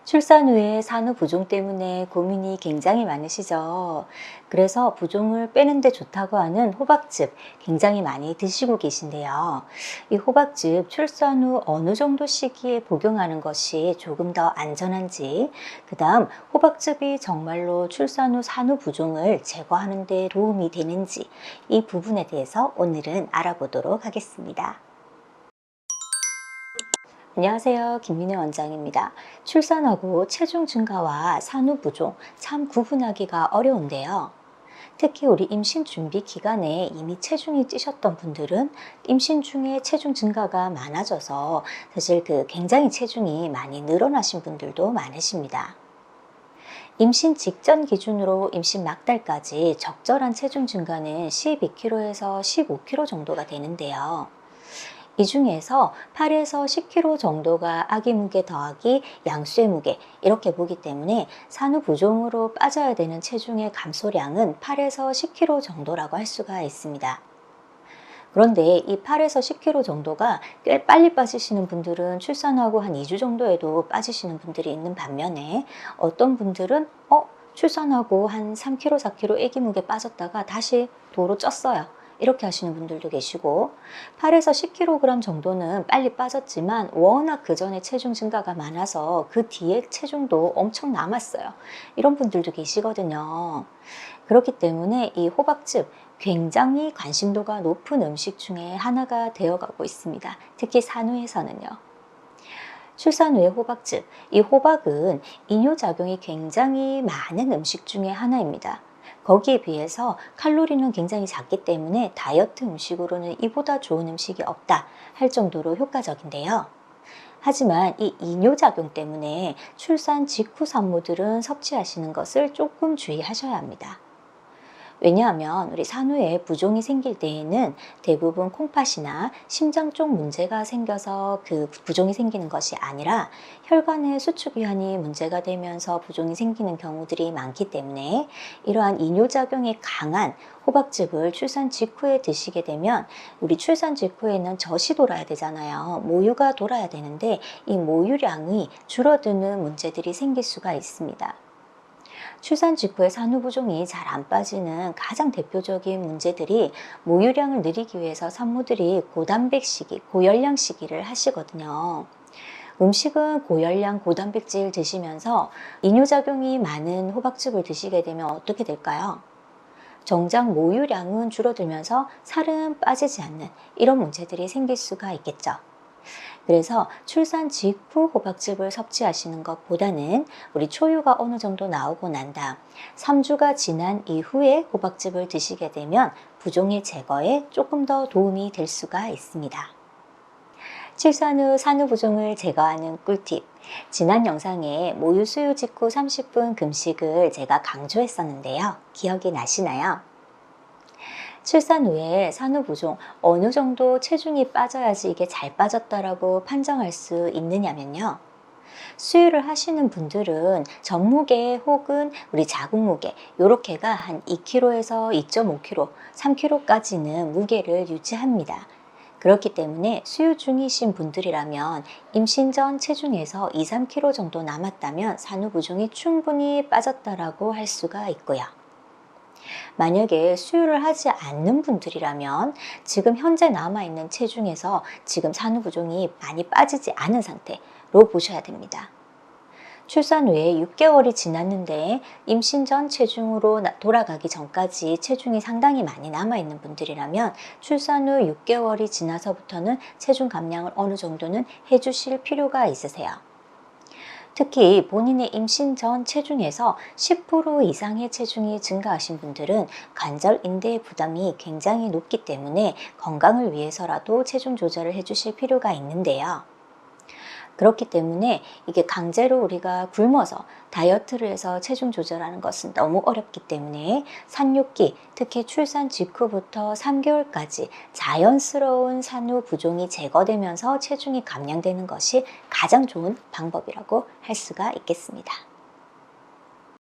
출산 후에 산후 부종 때문에 고민이 굉장히 많으시죠. 그래서 부종을 빼는데 좋다고 하는 호박즙 굉장히 많이 드시고 계신데요. 이 호박즙 출산 후 어느 정도 시기에 복용하는 것이 조금 더 안전한지, 그 다음 호박즙이 정말로 출산 후 산후 부종을 제거하는 데 도움이 되는지, 이 부분에 대해서 오늘은 알아보도록 하겠습니다. 안녕하세요. 김민혜 원장입니다. 출산하고 체중 증가와 산후 부종 참 구분하기가 어려운데요. 특히 우리 임신 준비 기간에 이미 체중이 찌셨던 분들은 임신 중에 체중 증가가 많아져서 사실 굉장히 체중이 많이 늘어나신 분들도 많으십니다. 임신 직전 기준으로 임신 막달까지 적절한 체중 증가는 12kg에서 15kg 정도가 되는데요. 이 중에서 8에서 10kg 정도가 아기 무게 더하기 양수의 무게 이렇게 보기 때문에 산후 부종으로 빠져야 되는 체중의 감소량은 8에서 10kg 정도라고 할 수가 있습니다. 그런데 이 8에서 10kg 정도가 꽤 빨리 빠지시는 분들은 출산하고 한 2주 정도에도 빠지시는 분들이 있는 반면에 어떤 분들은 출산하고 한 3kg, 4kg 아기 무게 빠졌다가 다시 도로 쪘어요. 이렇게 하시는 분들도 계시고 8에서 10kg 정도는 빨리 빠졌지만 워낙 그 전에 체중 증가가 많아서 그 뒤에 체중도 엄청 남았어요. 이런 분들도 계시거든요. 그렇기 때문에 이 호박즙 굉장히 관심도가 높은 음식 중에 하나가 되어가고 있습니다. 특히 산후에서는요. 출산 후의 호박즙, 이 호박은 이뇨작용이 굉장히 많은 음식 중에 하나입니다. 거기에 비해서 칼로리는 굉장히 작기 때문에 다이어트 음식으로는 이보다 좋은 음식이 없다 할 정도로 효과적인데요. 하지만 이 이뇨작용 때문에 출산 직후 산모들은 섭취하시는 것을 조금 주의하셔야 합니다. 왜냐하면 우리 산후에 부종이 생길 때에는 대부분 콩팥이나 심장 쪽 문제가 생겨서 그 부종이 생기는 것이 아니라 혈관의 수축위원이 문제가 되면서 부종이 생기는 경우들이 많기 때문에 이러한 이뇨작용이 강한 호박즙을 출산 직후에 드시게 되면 우리 출산 직후에는 젖이 돌아야 되잖아요. 모유가 돌아야 되는데 이 모유량이 줄어드는 문제들이 생길 수가 있습니다. 출산 직후에 산후 부종이 잘 안 빠지는 가장 대표적인 문제들이 모유량을 늘리기 위해서 산모들이 고단백 시기, 고열량 시기를 하시거든요. 음식은 고열량, 고단백질 드시면서 이뇨작용이 많은 호박즙을 드시게 되면 어떻게 될까요? 정작 모유량은 줄어들면서 살은 빠지지 않는 이런 문제들이 생길 수가 있겠죠. 그래서 출산 직후 호박즙을 섭취하시는 것보다는 우리 초유가 어느 정도 나오고 난 다음 3주가 지난 이후에 호박즙을 드시게 되면 부종의 제거에 조금 더 도움이 될 수가 있습니다. 출산 후 산후 부종을 제거하는 꿀팁. 지난 영상에 모유 수유 직후 30분 금식을 제가 강조했었는데요. 기억이 나시나요? 출산 후에 산후 부종 어느 정도 체중이 빠져야지 이게 잘 빠졌다라고 판정할 수 있느냐면요. 수유를 하시는 분들은 전무게 혹은 우리 자궁무게 요렇게가 한 2kg에서 2.5kg, 3kg까지는 무게를 유지합니다. 그렇기 때문에 수유 중이신 분들이라면 임신 전 체중에서 2, 3kg 정도 남았다면 산후 부종이 충분히 빠졌다라고 할 수가 있고요. 만약에 수유를 하지 않는 분들이라면 지금 현재 남아있는 체중에서 지금 산후 부종이 많이 빠지지 않은 상태로 보셔야 됩니다. 출산 후에 6개월이 지났는데 임신 전 체중으로 돌아가기 전까지 체중이 상당히 많이 남아있는 분들이라면 출산 후 6개월이 지나서부터는 체중 감량을 어느 정도는 해주실 필요가 있으세요. 특히 본인의 임신 전 체중에서 10% 이상의 체중이 증가하신 분들은 관절 인대의 부담이 굉장히 높기 때문에 건강을 위해서라도 체중 조절을 해주실 필요가 있는데요. 그렇기 때문에 이게 강제로 우리가 굶어서 다이어트를 해서 체중 조절하는 것은 너무 어렵기 때문에 산육기, 특히 출산 직후부터 3개월까지 자연스러운 산후 부종이 제거되면서 체중이 감량되는 것이 가장 좋은 방법이라고 할 수가 있겠습니다.